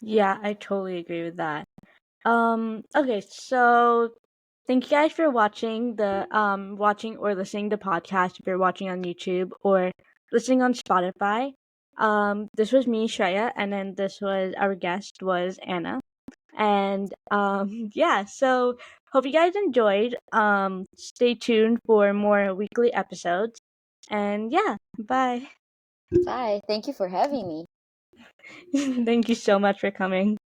Yeah, I totally agree with that. Okay, so thank you guys for watching or listening to podcast if you're watching on YouTube or listening on Spotify. This was me, Shreya, and then this was our guest was Anna. And yeah, so hope you guys enjoyed. Stay tuned for more weekly episodes. And yeah, bye. Bye. Thank you for having me. Thank you so much for coming.